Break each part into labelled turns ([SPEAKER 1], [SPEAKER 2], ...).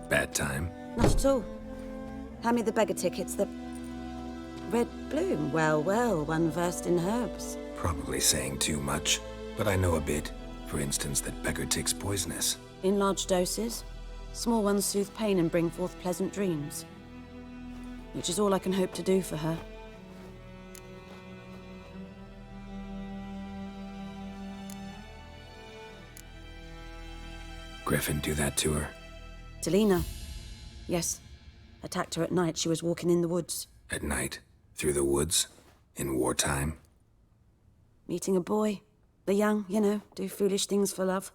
[SPEAKER 1] Bad time?
[SPEAKER 2] Not at all. Hand me the beggar tickets. The red bloom. Well, well, one versed in herbs.
[SPEAKER 1] Probably saying too much, but I know a bit. For instance, that beggar tick's poisonous.
[SPEAKER 2] In large doses. Small ones soothe pain and bring forth pleasant dreams. Which is all I can hope to do for her.
[SPEAKER 1] Griffin do that to her?
[SPEAKER 2] Delina. Yes. Attacked her at night. She was walking in the woods.
[SPEAKER 1] At night? Through the woods? In wartime?
[SPEAKER 2] Meeting a boy. The young, you know, do foolish things for love.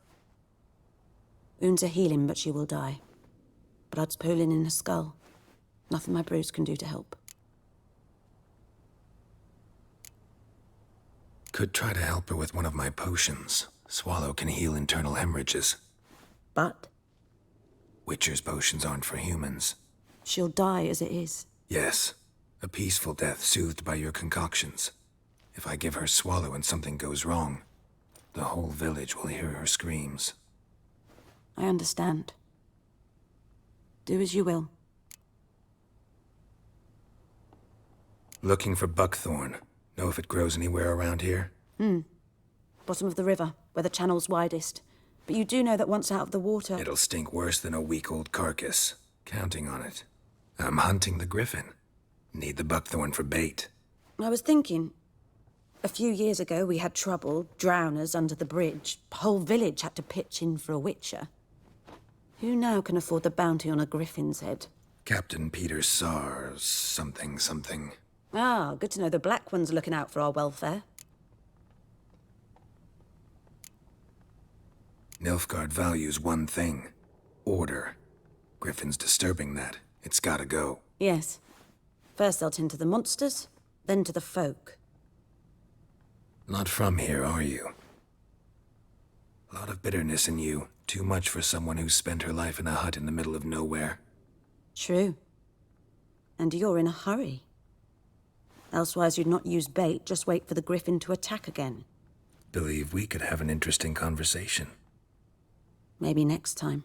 [SPEAKER 2] Wounds are healing, but she will die. Blood's pooling in her skull. Nothing my brews can do to help.
[SPEAKER 1] Could try to help her with one of my potions. Swallow can heal internal hemorrhages.
[SPEAKER 2] But
[SPEAKER 1] Witcher's potions aren't for humans.
[SPEAKER 2] she'll die as it is.
[SPEAKER 1] Yes. A peaceful death soothed by your concoctions. If I give her Swallow and something goes wrong, the whole village will hear her screams.
[SPEAKER 2] I understand. Do as you will.
[SPEAKER 1] Looking for buckthorn. Know if it grows anywhere around here?
[SPEAKER 2] Bottom of the river, where the channel's widest. But you do know that once out of the water...
[SPEAKER 1] It'll stink worse than a week-old carcass. Counting on it. I'm hunting the griffin. Need the buckthorn for bait.
[SPEAKER 2] I was thinking... A few years ago, we had trouble, drowners under the bridge. Whole village had to pitch in for a witcher. Who now can afford the bounty on a griffin's head?
[SPEAKER 1] Captain Peter Sar... something.
[SPEAKER 2] Ah, good to know the Black One's looking out for our welfare.
[SPEAKER 1] Nilfgaard values one thing. Order. Griffin's disturbing that. It's gotta go.
[SPEAKER 2] Yes. First they'll tend to the monsters, then to the folk.
[SPEAKER 1] Not from here, are you? A lot of bitterness in you. Too much for someone who's spent her life in a hut in the middle of nowhere.
[SPEAKER 2] True. And you're in a hurry. Elsewise you'd not use bait, just wait for the griffin to attack again.
[SPEAKER 1] Believe we could have an interesting conversation.
[SPEAKER 2] Maybe next time.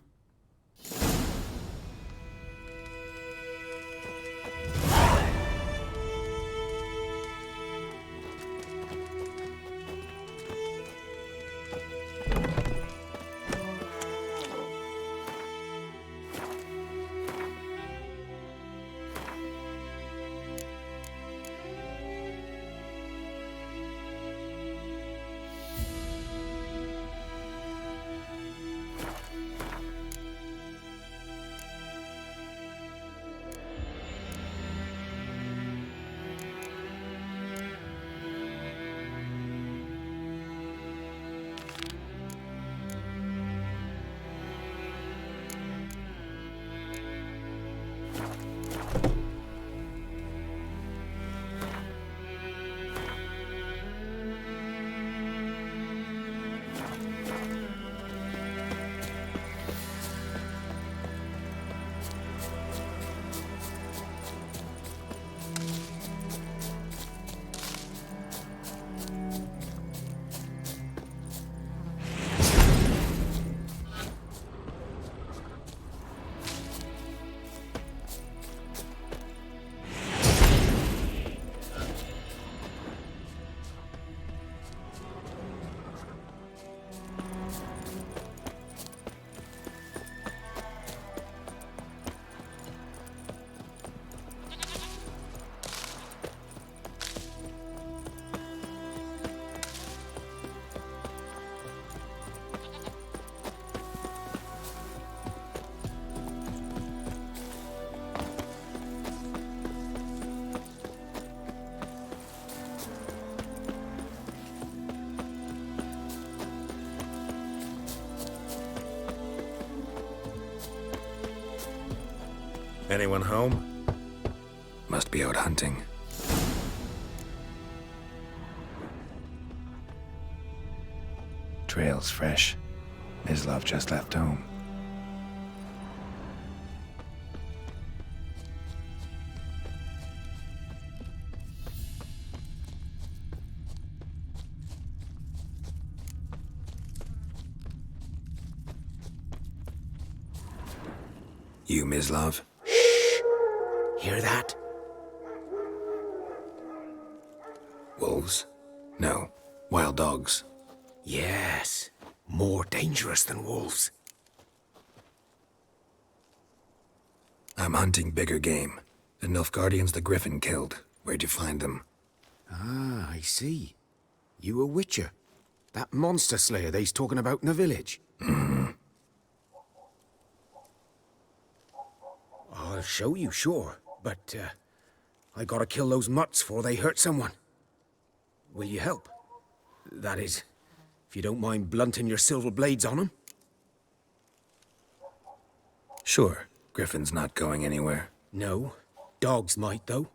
[SPEAKER 1] Anyone home? Must be out hunting. Trail's fresh. Mislav just left home. You, Mislav?
[SPEAKER 3] Hear that?
[SPEAKER 1] Wolves? No. Wild dogs.
[SPEAKER 3] Yes. More dangerous than wolves.
[SPEAKER 1] I'm hunting bigger game. The Nilfgaardians the Griffin killed. Where'd you find them?
[SPEAKER 3] Ah, I see. You a witcher. That monster slayer they's talking about in the village. I'll show you, sure. But, I gotta kill those mutts before they hurt someone. Will you help? That is, if you don't mind blunting your silver blades on them.
[SPEAKER 1] Sure. Griffin's not going anywhere.
[SPEAKER 3] No. Dogs might, though.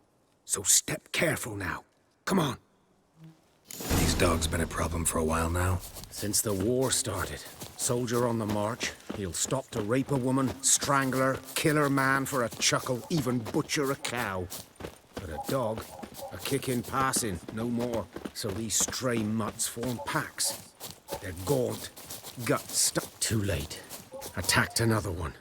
[SPEAKER 3] So step careful now. Come on.
[SPEAKER 1] These dogs been a problem for a while now?
[SPEAKER 3] Since the war started. Soldier on the march. He'll stop to rape a woman, strangle her, kill her man for a chuckle, even butcher a cow. But a dog, a kick in passing, no more. So these stray mutts form packs. They're gaunt, guts stuck. Too late. Attacked another one.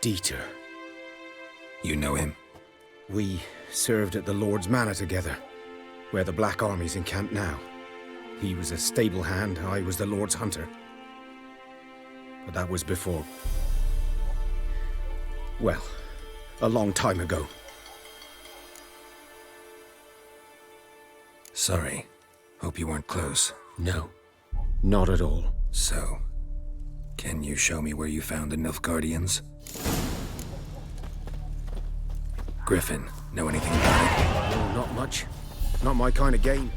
[SPEAKER 3] Dieter.
[SPEAKER 1] You know him?
[SPEAKER 3] We served at the Lord's Manor together, where the Black Army's encamped now. He was a stable hand, I was the Lord's hunter. But that was before... well, a long time ago.
[SPEAKER 1] Sorry. Hope you weren't close.
[SPEAKER 3] No, not at all.
[SPEAKER 1] So, can you show me where you found the Nilfgaardians? Griffin, know anything about it?
[SPEAKER 3] No, not much. Not my kind of game.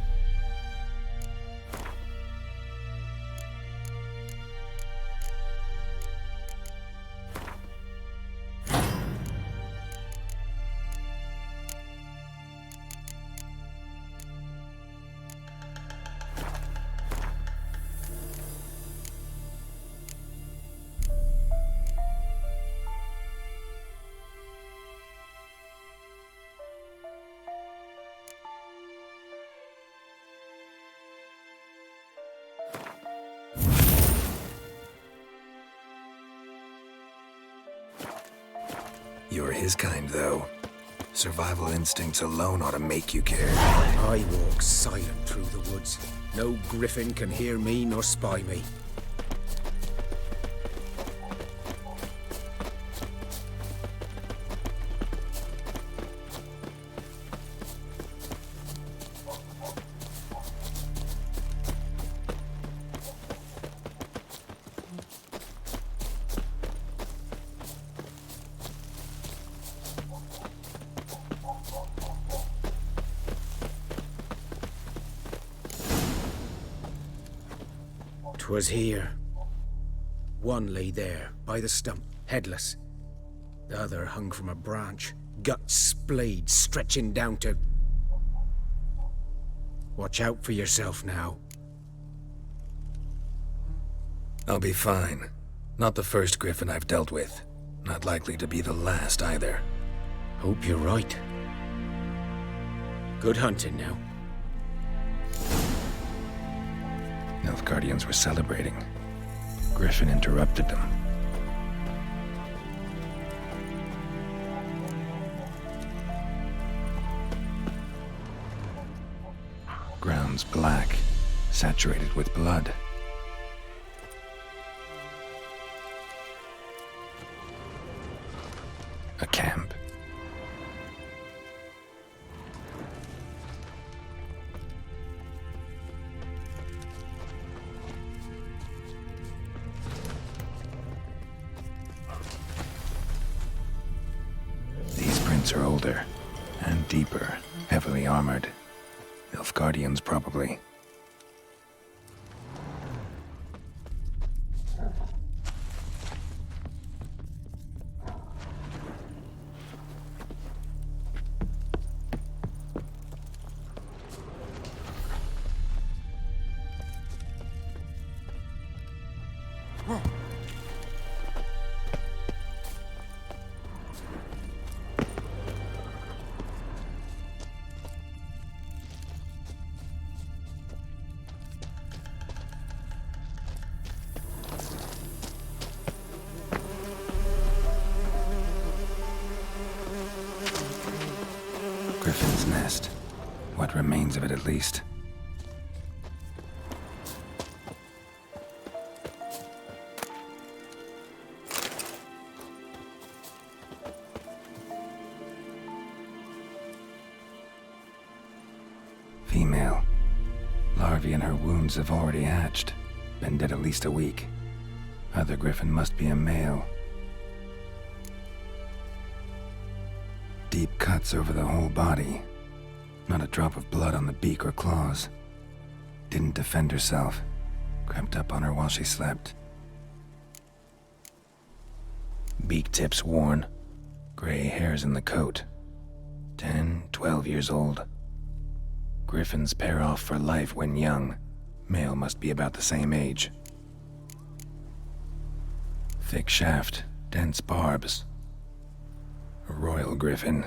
[SPEAKER 1] You're his kind, though. Survival instincts alone ought to make you care.
[SPEAKER 3] I walk silent through the woods. No griffin can hear me nor spy me. Was here. One lay there, by the stump, headless. The other hung from a branch, guts splayed, stretching down to... Watch out for yourself now.
[SPEAKER 1] I'll be fine. Not the first Griffin I've dealt with. Not likely to be the last, either.
[SPEAKER 3] Hope you're right. Good hunting now.
[SPEAKER 1] Nilfgaardians were celebrating. Griffin interrupted them. Ground's black, saturated with blood. A camp. These prints are older and deeper, heavily armored. Nilfgaardians, probably. Griffin's nest. What remains of it, at least. Female. Larvae in her wounds have already hatched. Been dead at least a week. Other griffin must be a male. Deep cuts over the whole body. Not a drop of blood on the beak or claws. Didn't defend herself. Crept up on her while she slept. Beak tips worn. Gray hairs in the coat. 10, 12 years old. Griffins pair off for life when young. Male must be about the same age. Thick shaft, dense barbs. A royal griffin.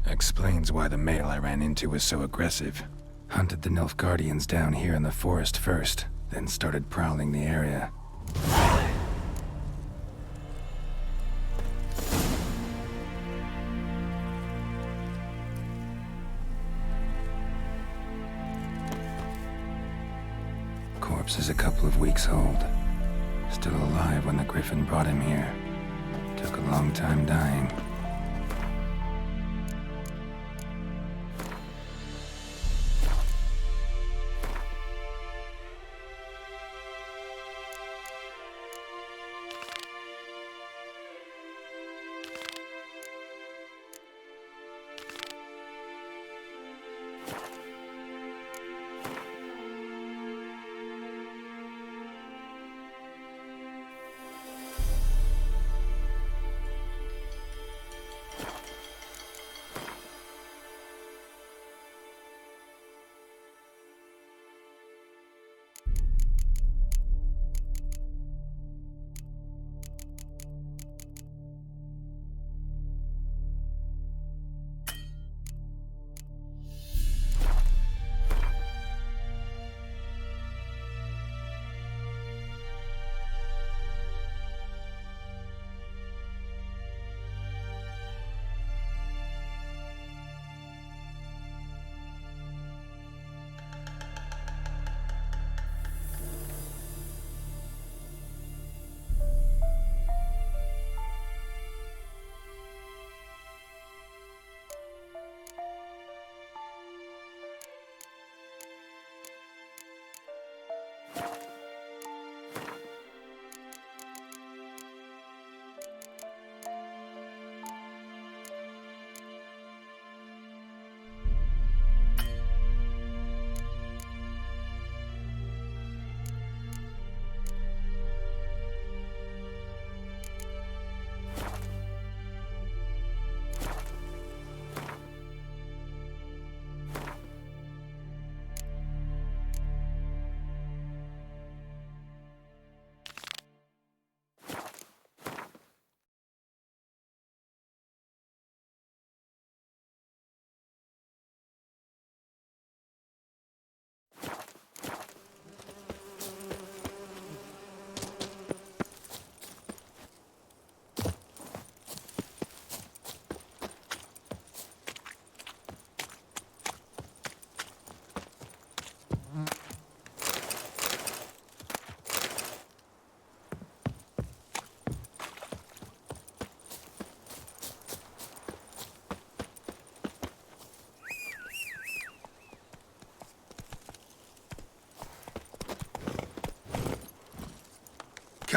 [SPEAKER 1] Explains why the male I ran into was so aggressive. Hunted the Nilfgaardians down here in the forest first, then started prowling the area. Corpse is a couple of weeks old. Still alive when the griffin brought him here. Took a long time dying.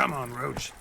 [SPEAKER 1] Come on, Roach.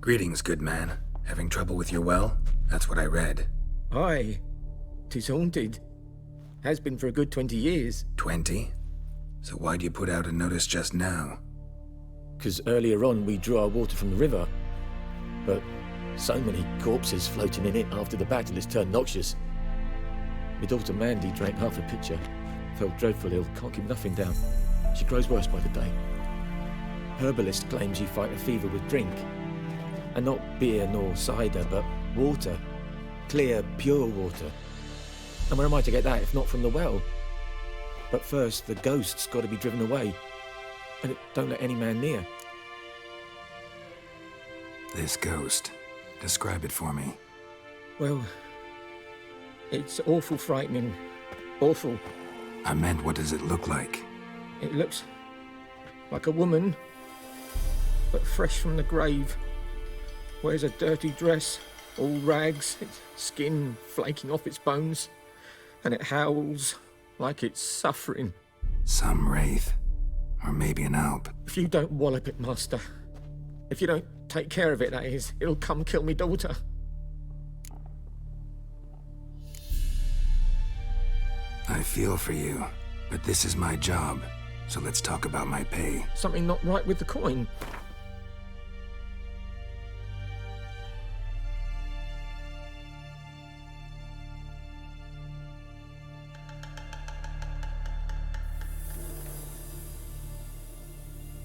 [SPEAKER 1] Greetings, good man. Having trouble with your well? That's what I read.
[SPEAKER 4] Aye. 'Tis haunted. Has been for a good 20 years.
[SPEAKER 1] 20? So why'd you put out a notice just now?
[SPEAKER 4] 'Cause earlier on we drew our water from the river. But so many corpses floating in it after the battle has turned noxious. My daughter Mandy drank half a pitcher. Felt dreadful ill, can't keep nothing down. She grows worse by the day. Herbalist claims you fight a fever with drink. And not beer nor cider, but water. Clear, pure water. And where am I to get that if not from the well? But first, the ghost's got to be driven away. And it don't let any man near.
[SPEAKER 1] This ghost. Describe it for me.
[SPEAKER 4] Well, it's awful frightening. Awful.
[SPEAKER 1] I meant, what does it look like?
[SPEAKER 4] It looks like a woman, but fresh from the grave. Wears a dirty dress, all rags, its skin flaking off its bones, and it howls like it's suffering.
[SPEAKER 1] Some wraith. Or maybe an alp.
[SPEAKER 4] If you don't wallop it, Master, if you don't take care of it, that is, it'll come kill me daughter.
[SPEAKER 1] I feel for you, but this is my job, so let's talk about my pay.
[SPEAKER 4] Something not right with the coin.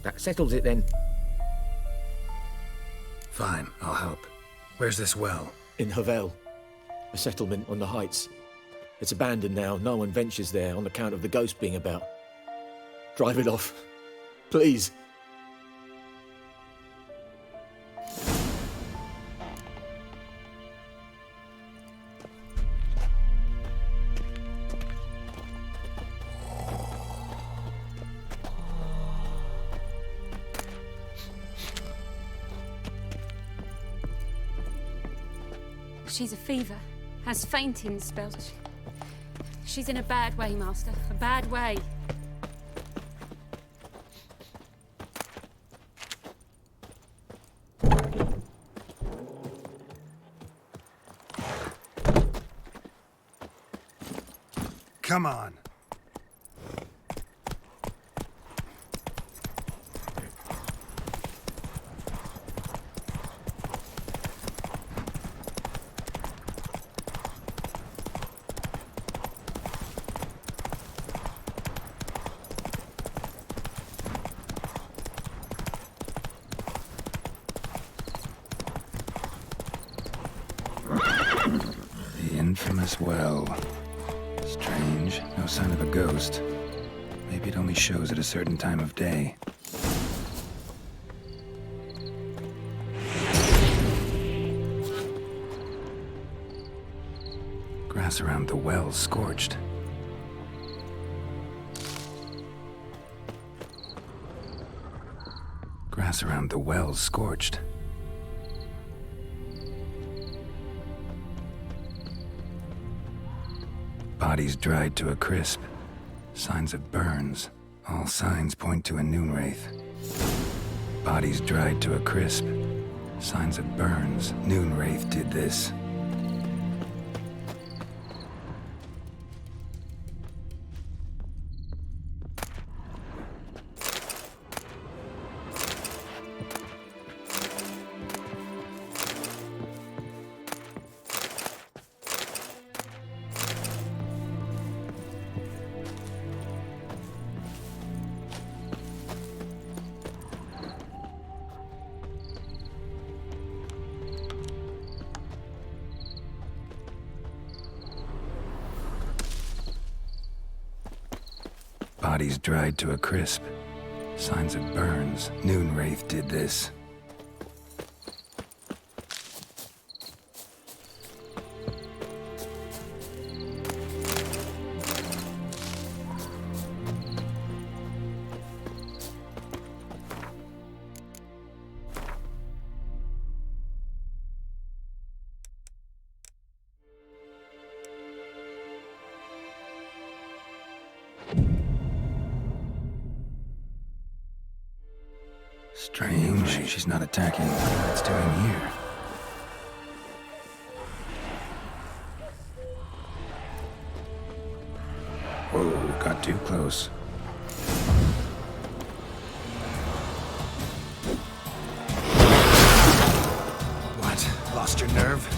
[SPEAKER 4] That settles it then.
[SPEAKER 1] Fine, I'll help. Where's this well?
[SPEAKER 4] In Havel, a settlement on the heights. It's abandoned now. No one ventures there on account of the ghost being about. Drive it off, please.
[SPEAKER 5] She's a fever, has fainting spells. She's in a bad way, Master. A bad way.
[SPEAKER 1] Come on. The infamous well. Strange, no sign of a ghost. Maybe it only shows at a certain time of day. Grass around the well scorched. Grass around the well scorched. Bodies dried to a crisp. Signs of burns. All signs point to a noon wraith. Bodies dried to a crisp. Signs of burns. Noon wraith did this. bodies dried to a crisp. Signs of burns. Noonwraith did this. Strange. She's not attacking. What it's doing here? Whoa, got too close. What? Lost your nerve?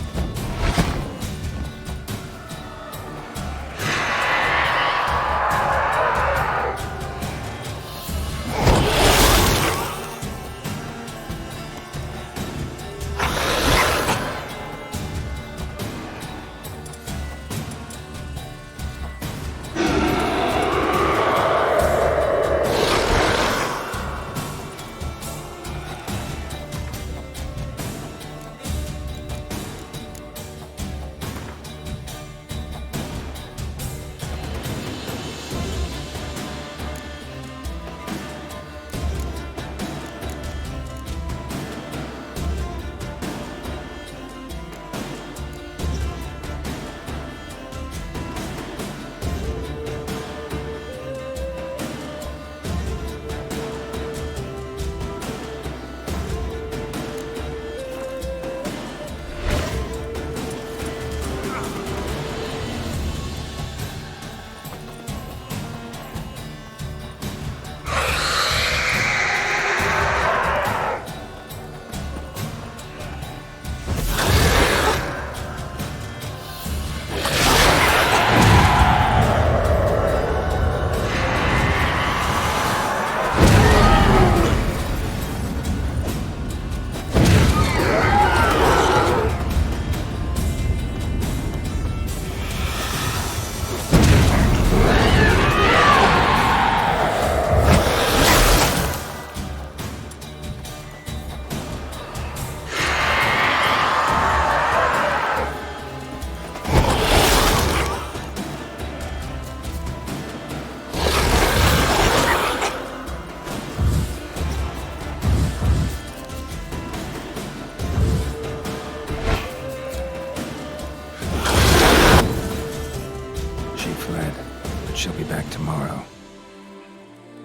[SPEAKER 1] She'll be back tomorrow.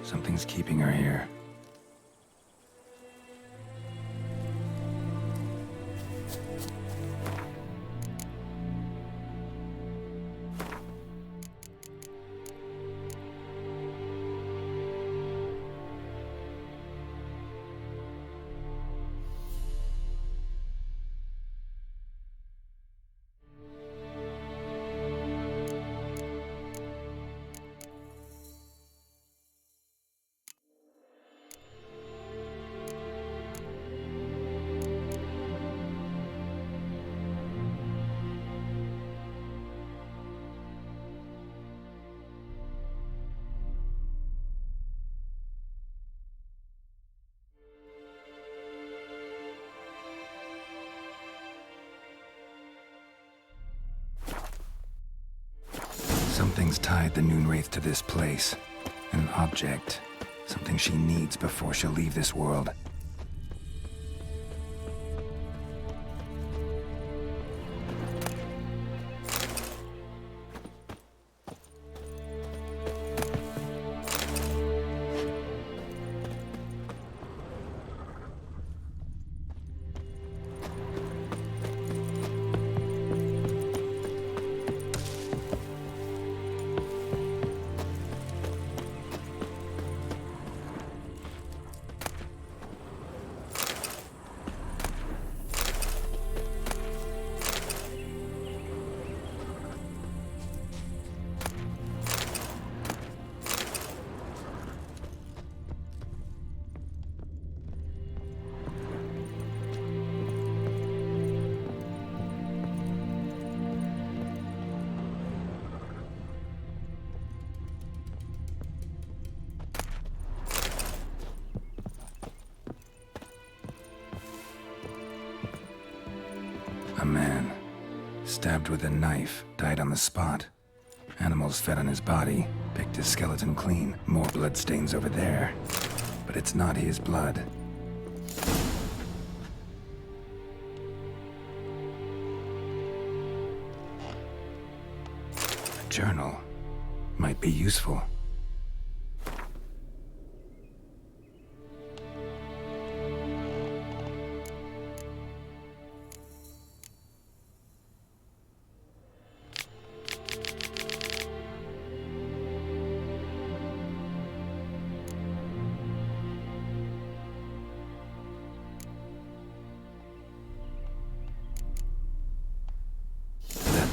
[SPEAKER 1] Something's keeping her here. Something's tied the Noonwraith to this place. An object. Something she needs before she'll leave this world. Stabbed with a knife, died on the spot. Animals fed on his body, picked his skeleton clean. More bloodstains over there. But it's not his blood. A journal might be useful.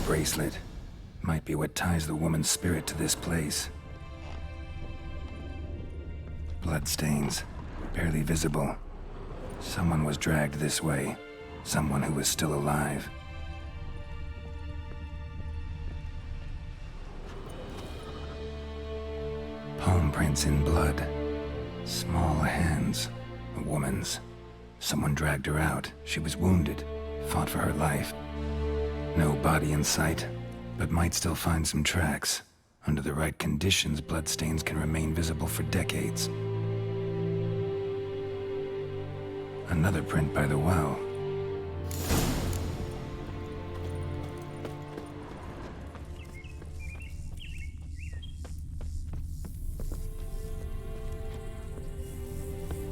[SPEAKER 1] Bracelet might be what ties the woman's spirit to this place. Bloodstains, barely visible. Someone was dragged this way. Someone who was still alive. Palm prints in blood. Small hands. A woman's. Someone dragged her out. She was wounded. Fought for her life. No body in sight, but might still find some tracks. Under the right conditions, bloodstains can remain visible for decades. Another print by the well.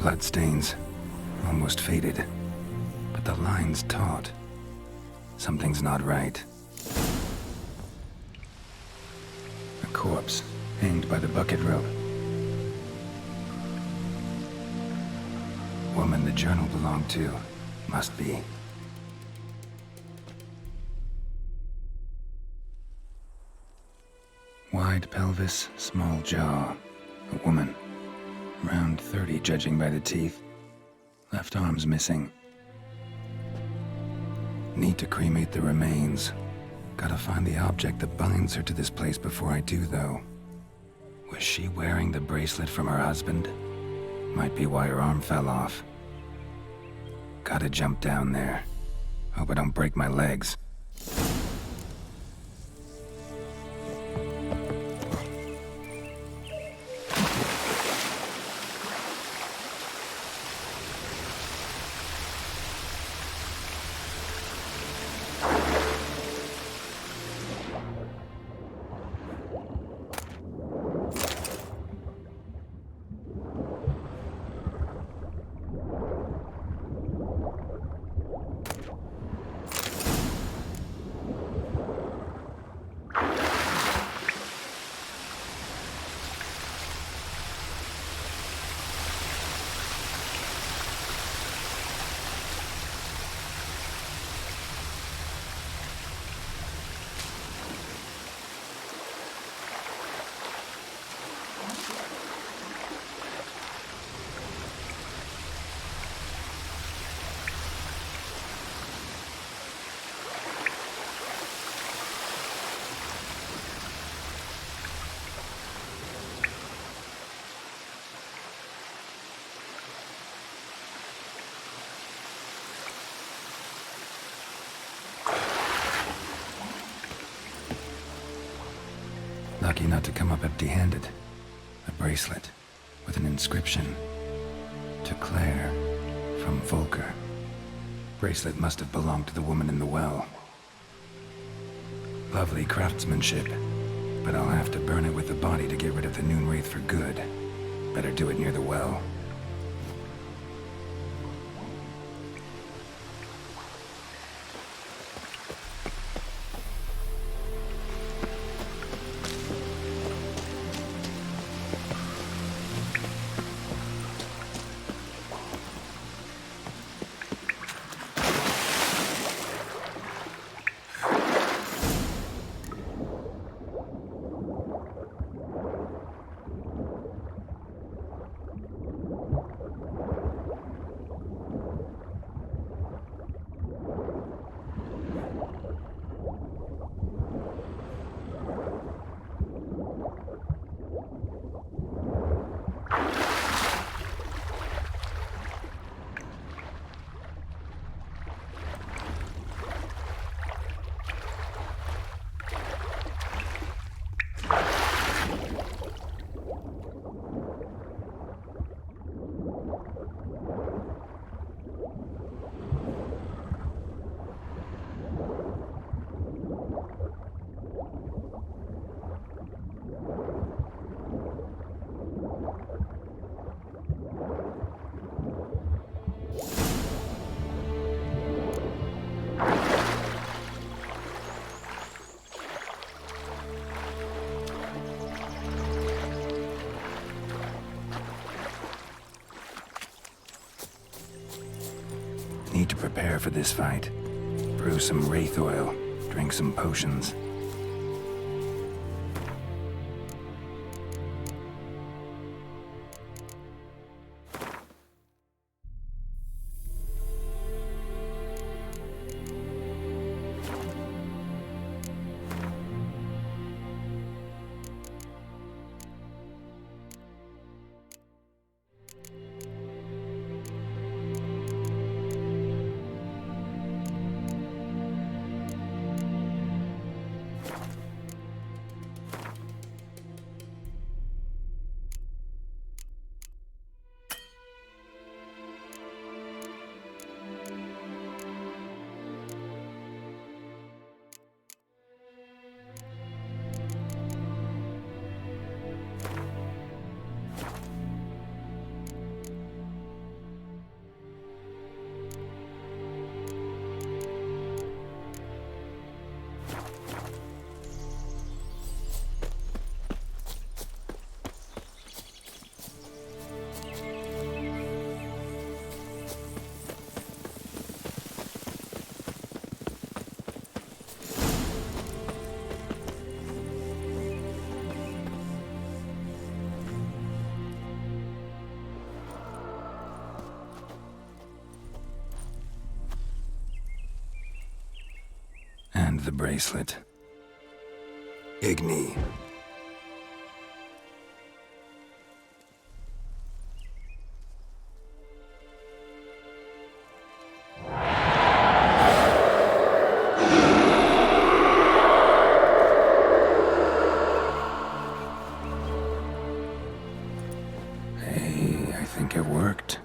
[SPEAKER 1] Bloodstains, almost faded, but the line's taut. Something's not right. A corpse, hanged by the bucket rope. Woman the journal belonged to. Must be. Wide pelvis, small jaw. A woman. Around 30, judging by the teeth. Left arm's missing. Need to cremate the remains. Gotta find the object that binds her to this place before I do, though. Was she wearing the bracelet from her husband? Might be why her arm fell off. Gotta jump down there. Hope I don't break my legs. Lucky not to come up empty-handed. A bracelet with an inscription. To Claire, from Volker. Bracelet must have belonged to the woman in the well. Lovely craftsmanship, but I'll have to burn it with the body to get rid of the Noon Wraith for good. Better do it near the well. Need to prepare for this fight. Brew some wraith oil, drink some potions. And the bracelet. Igni. Hey, I think it worked.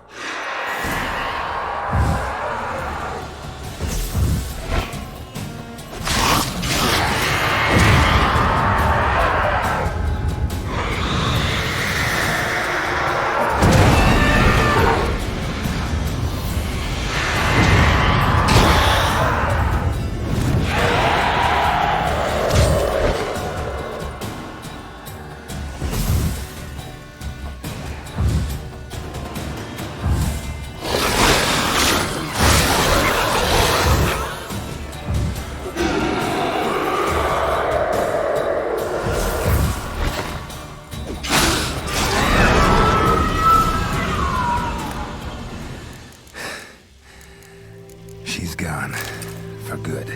[SPEAKER 1] She's gone. For good.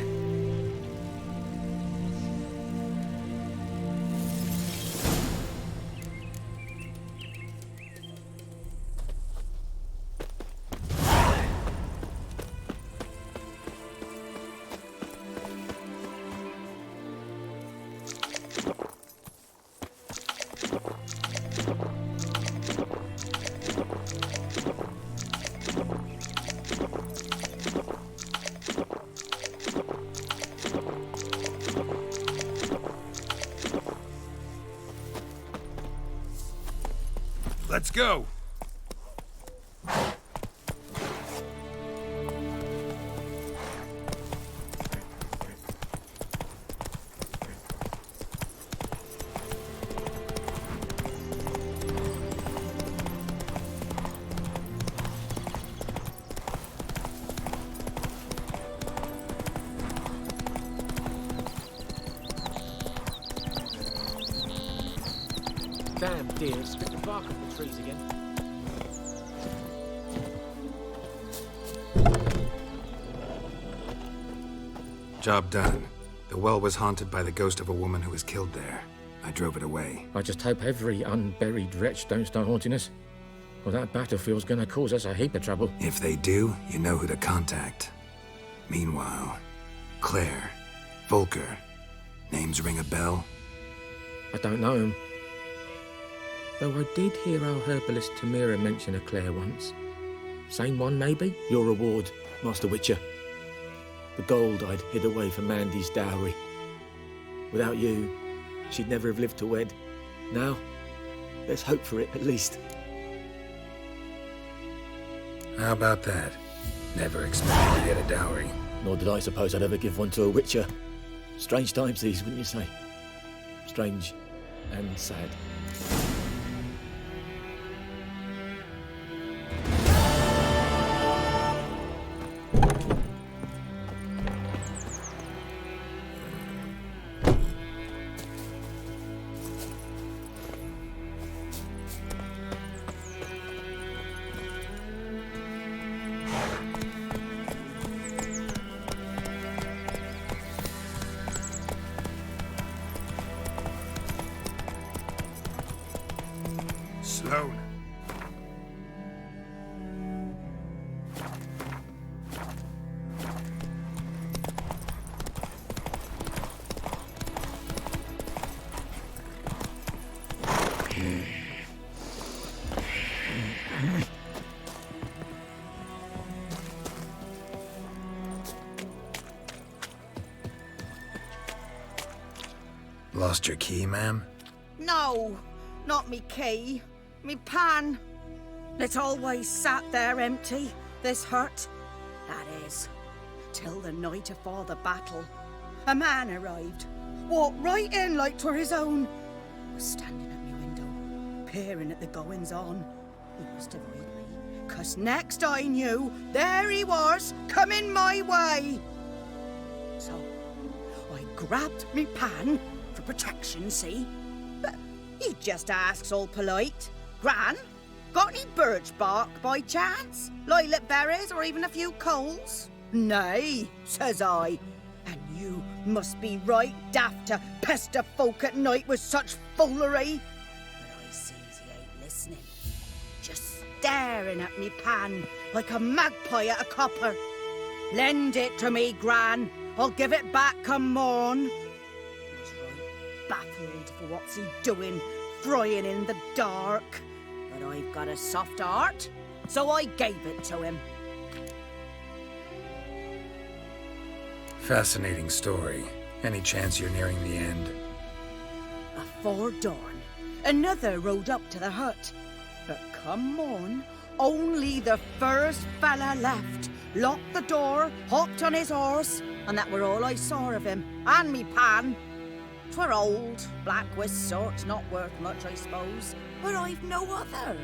[SPEAKER 1] Let's go!
[SPEAKER 4] Damn deer, spit the bark off the trees again.
[SPEAKER 1] Job done. The well was haunted by the ghost of a woman who was killed there. I drove it away.
[SPEAKER 4] I just hope every unburied wretch don't start haunting us. Well, that battlefield's gonna cause us a heap of trouble.
[SPEAKER 1] If they do, you know who to contact. Meanwhile, Claire, Volker, names ring a bell?
[SPEAKER 4] I don't know him. Though I did hear our herbalist Tamira mention a Claire once. Same one, maybe? Your reward, Master Witcher. The gold I'd hid away for Mandy's dowry. Without you, she'd never have lived to wed. Now, let's hope for it, at least.
[SPEAKER 3] How about that? Never expected to get a dowry.
[SPEAKER 4] Nor did I suppose I'd ever give one to a Witcher. Strange times these, wouldn't you say? Strange and sad.
[SPEAKER 3] Sloane. Lost your key, ma'am?
[SPEAKER 6] No, not me key. Me pan. It's always sat there empty, this hut. That is, till the night afore the battle. A man arrived, walked right in like 'twere his own. Was standing at me window, peering at the goings-on. He must avoid me, 'cause next I knew, there he was, coming my way. So, I grabbed me pan, for protection, see? But he just asks all polite. Gran, got any birch bark by chance? Lilac berries or even a few coals? Nay, says I. And you must be right daft to pester folk at night with such foolery. But I sees he ain't listening. Just staring at me pan like a magpie at a copper. Lend it to me, Gran. I'll give it back come morn. He was right baffled for what's he doing, frying in the dark. But I've got a soft heart, so I gave it to him.
[SPEAKER 3] Fascinating story. Any chance you're nearing the end?
[SPEAKER 6] Afore dawn, another rode up to the hut. But come morn, only the first fella left. Locked the door, hopped on his horse, and that were all I saw of him, and me pan. 'Twere old, black-wist sort, not worth much, I suppose, but I've no other.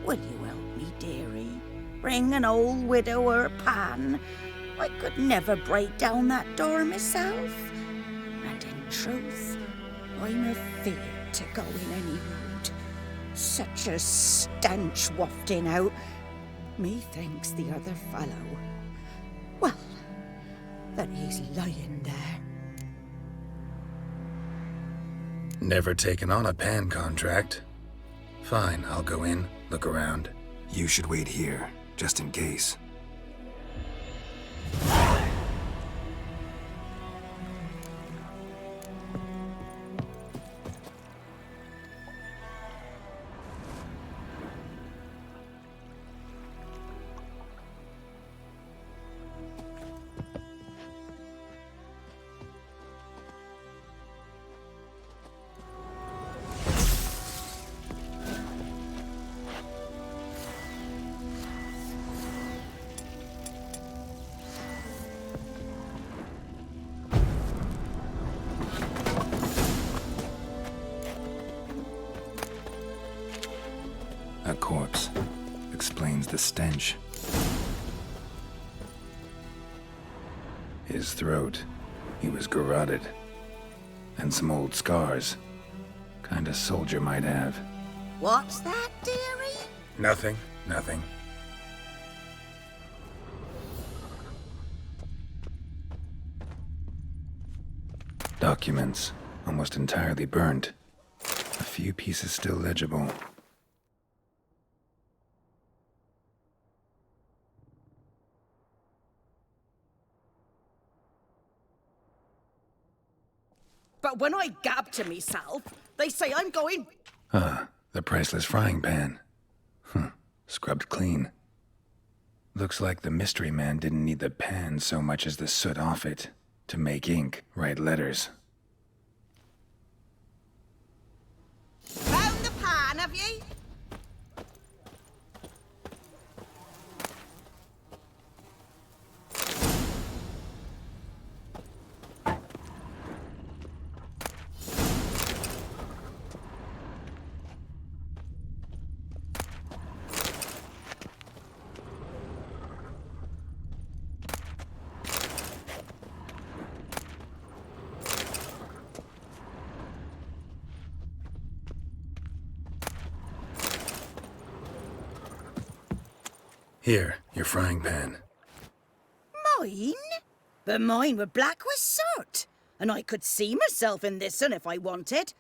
[SPEAKER 6] Will you help me, dearie? Bring an old widower pan. I could never break down that door myself. And in truth, I'm afeard to go in any road. Such a stench wafting out. Methinks the other fellow, well, that he's lying there.
[SPEAKER 3] Never taken on a pan contract. Fine, I'll go in, look around.
[SPEAKER 1] You should wait here, just in case. A corpse explains the stench. His throat, he was garroted. And some old scars. Kind of soldier might have.
[SPEAKER 6] What's that, dearie?
[SPEAKER 3] Nothing, nothing.
[SPEAKER 1] Documents, almost entirely burned. A few pieces still legible.
[SPEAKER 6] But when I gab to myself, they say I'm going...
[SPEAKER 1] Ah, the priceless frying pan. Scrubbed clean. Looks like the mystery man didn't need the pan so much as the soot off it to make ink, write letters.
[SPEAKER 6] Found the pan, have ye?
[SPEAKER 1] Here, your frying pan.
[SPEAKER 6] Mine? But mine were black with soot. And I could see myself in this one if I wanted.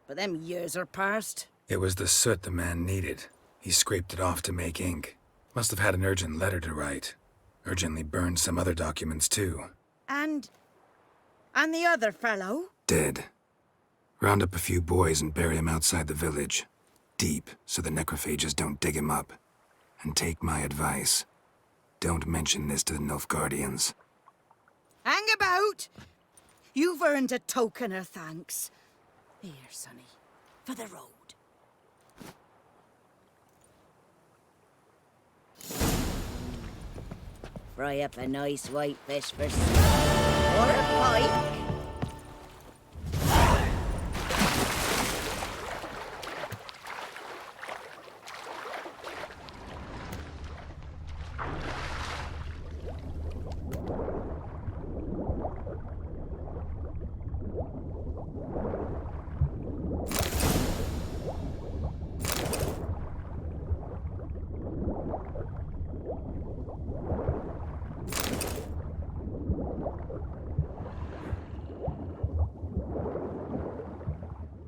[SPEAKER 6] But them years are past.
[SPEAKER 1] It was the soot the man needed. He scraped it off to make ink. Must have had an urgent letter to write. Urgently burned some other documents too.
[SPEAKER 6] And the other fellow?
[SPEAKER 1] Dead. Round up a few boys and bury him outside the village. Deep, so the necrophages don't dig him up. And take my advice. Don't mention this to the Nilfgaardians.
[SPEAKER 6] Hang about! You've earned a token of thanks. Here, sonny, for the road. Fry up a nice white fish for supper. Or a pike.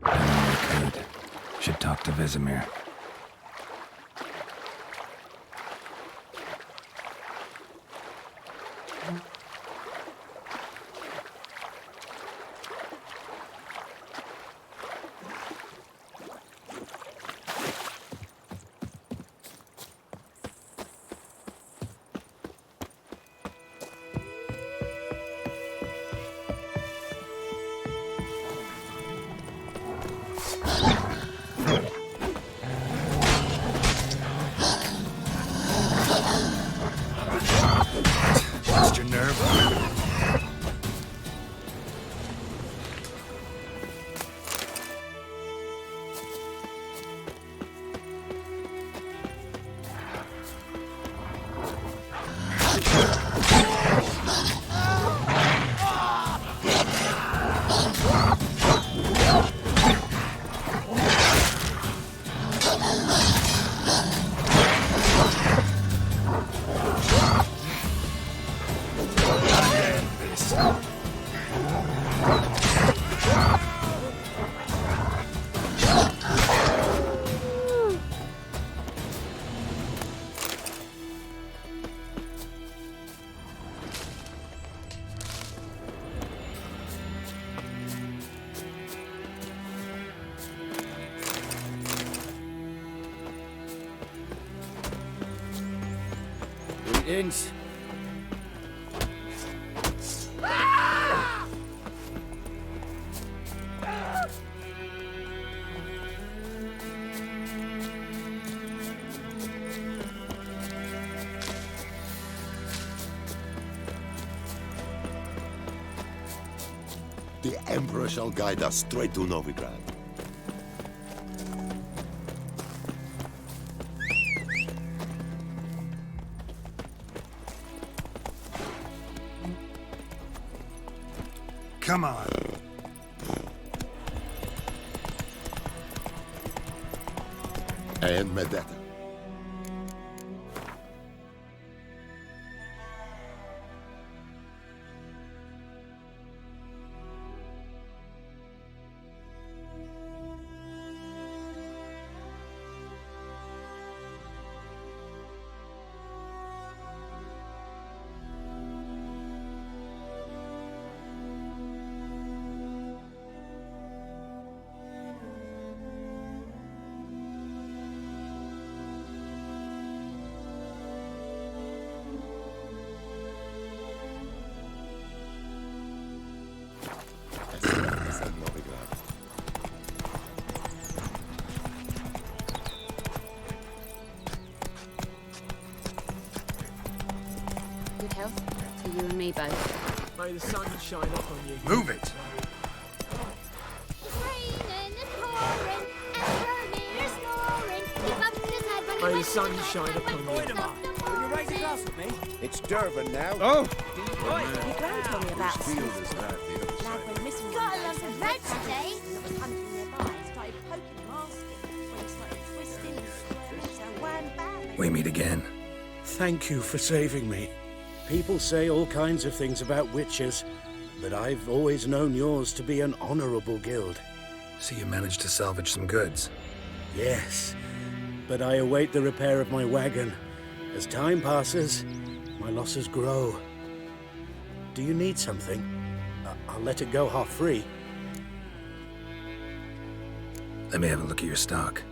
[SPEAKER 1] Good. Should talk to Vesemir. Lost your nerve?
[SPEAKER 4] Greetings.
[SPEAKER 7] The Emperor shall guide us straight to Novigrad.
[SPEAKER 1] Come on.
[SPEAKER 7] And Medetta.
[SPEAKER 5] Good health to you and me both.
[SPEAKER 4] May the sun shine up on you.
[SPEAKER 7] Move it!
[SPEAKER 8] It's raining, it's pouring, and Vermeer's snoring. He bumped his head when he
[SPEAKER 4] May the
[SPEAKER 8] went
[SPEAKER 4] sun
[SPEAKER 8] to the
[SPEAKER 4] shine
[SPEAKER 8] night
[SPEAKER 4] upon
[SPEAKER 8] and
[SPEAKER 4] you.
[SPEAKER 8] woke up the morning.
[SPEAKER 3] It's Dervin now.
[SPEAKER 2] Your gran told me about the lad went missing one
[SPEAKER 8] Got a
[SPEAKER 2] day,
[SPEAKER 8] lump
[SPEAKER 2] so
[SPEAKER 8] of
[SPEAKER 2] he
[SPEAKER 8] bread
[SPEAKER 2] found
[SPEAKER 8] today.
[SPEAKER 2] him that was hunting nearby, started poking him, asking, when he started twisting and squirming, so wham bam.
[SPEAKER 1] We meet again.
[SPEAKER 3] Thank you for saving me. People say all kinds of things about witches, but I've always known yours to be an honorable guild.
[SPEAKER 1] So you managed to salvage some goods.
[SPEAKER 3] Yes, but I await the repair of my wagon. As time passes, my losses grow. Do you need something? I'll let it go half free.
[SPEAKER 1] Let me have a look at your stock.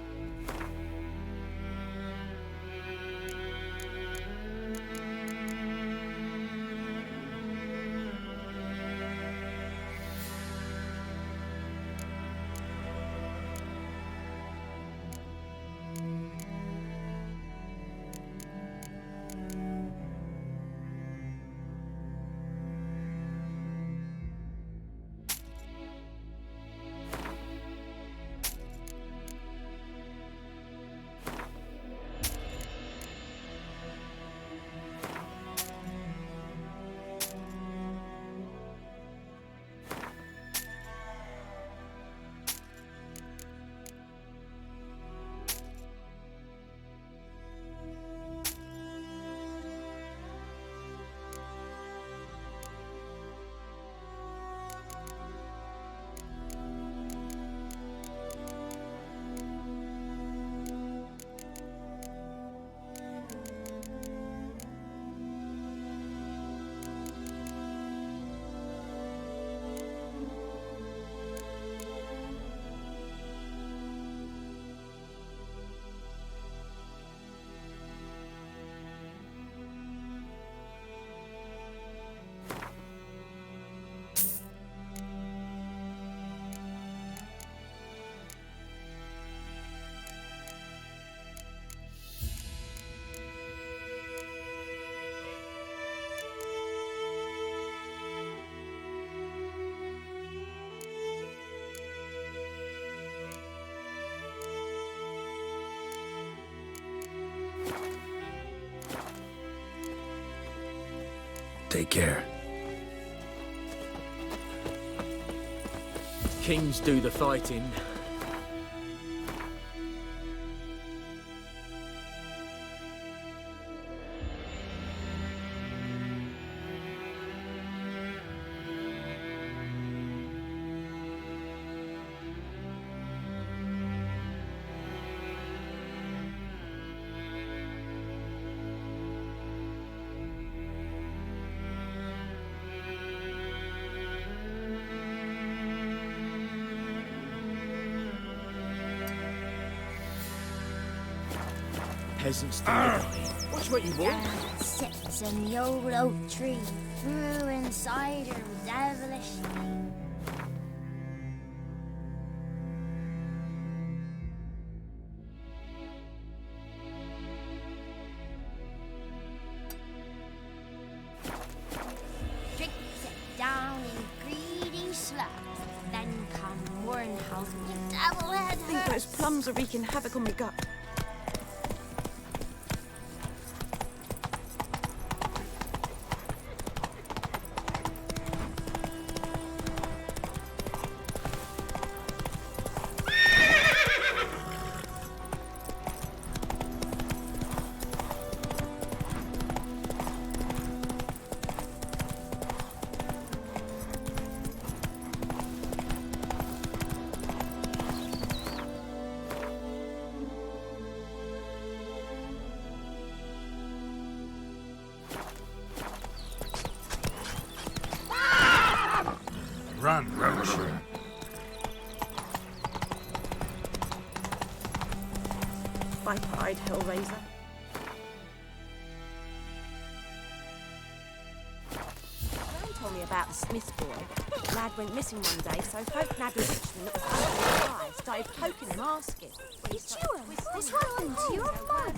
[SPEAKER 1] Take care.
[SPEAKER 4] Kings do the fighting. Peasants do the dying. Watch what you want.
[SPEAKER 8] Sits in the old oak tree, brewing cider with devilish steam. Drinks it down in greedy slugs, then come Warrenhouse with devil head
[SPEAKER 2] I think those plums are wreaking havoc on my gut.
[SPEAKER 7] Run, Roach.
[SPEAKER 2] Viper-eyed Hellraiser. Gran told me about the Smith boy. Lad went missing one day, so folk nabbed a witchman that was hunting nearby, started poking him, asking.
[SPEAKER 8] It's you. What's happened to your mug?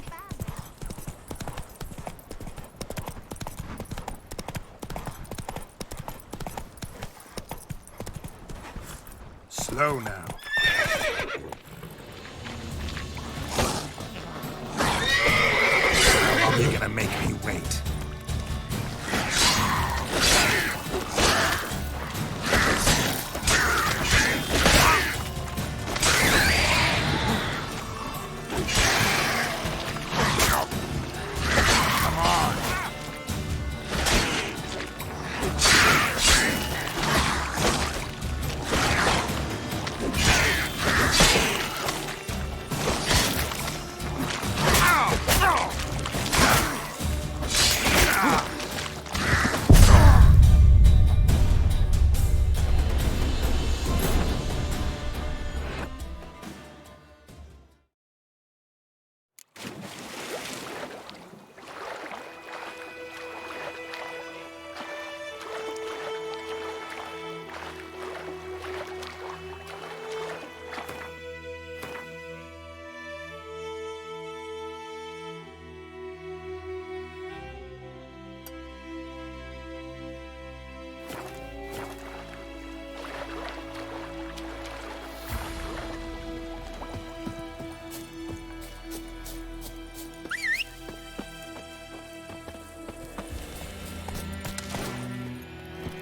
[SPEAKER 9] Slow now. How long are you gonna make me wait?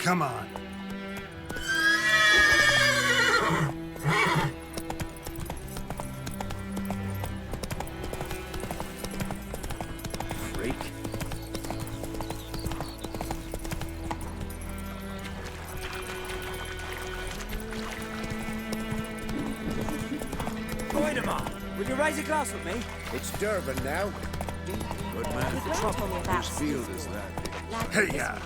[SPEAKER 9] Come on.
[SPEAKER 3] Freak.
[SPEAKER 10] Voidemar, will you raise a glass with me?
[SPEAKER 3] It's Durban now.
[SPEAKER 9] Good man. Whose field is that? Hey, yeah.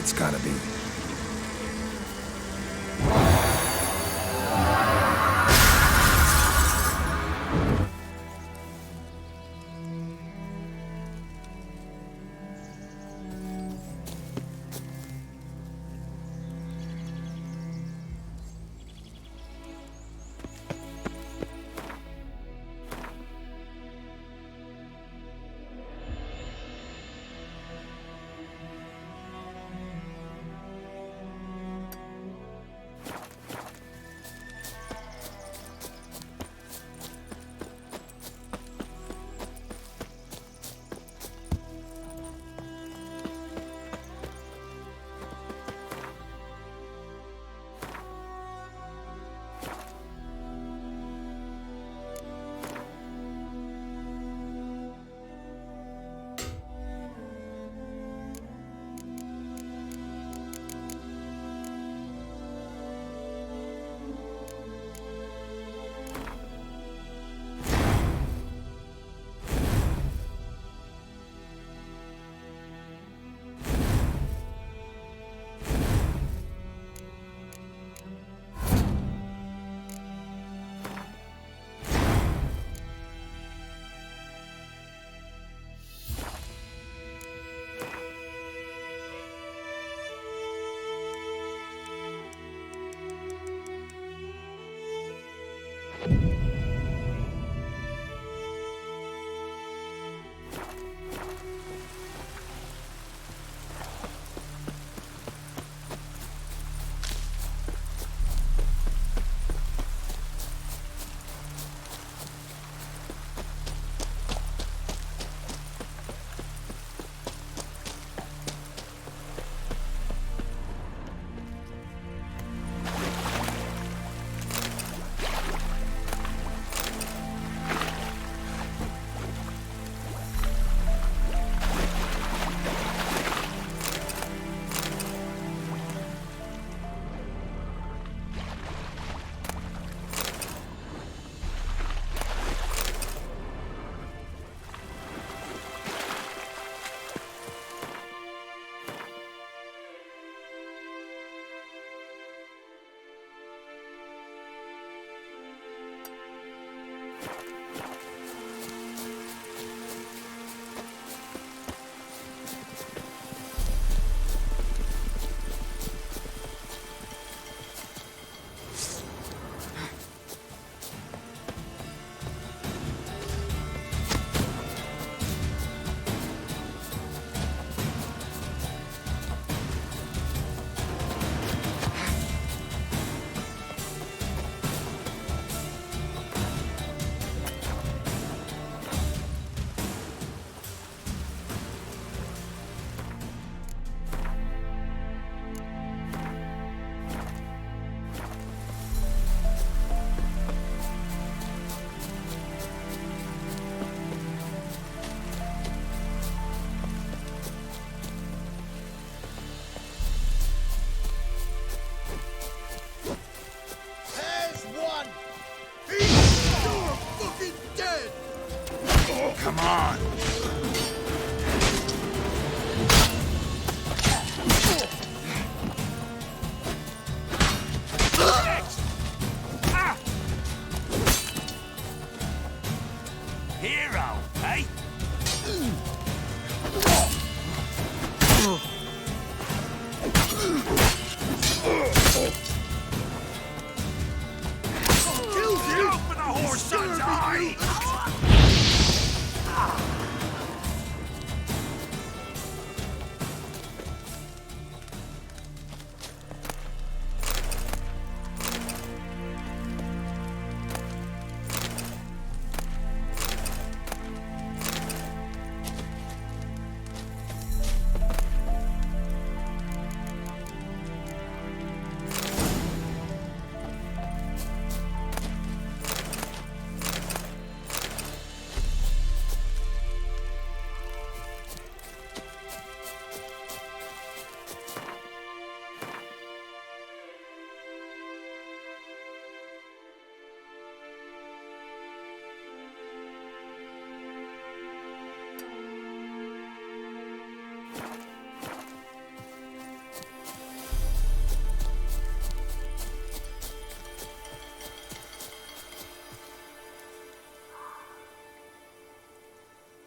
[SPEAKER 1] It's gotta be.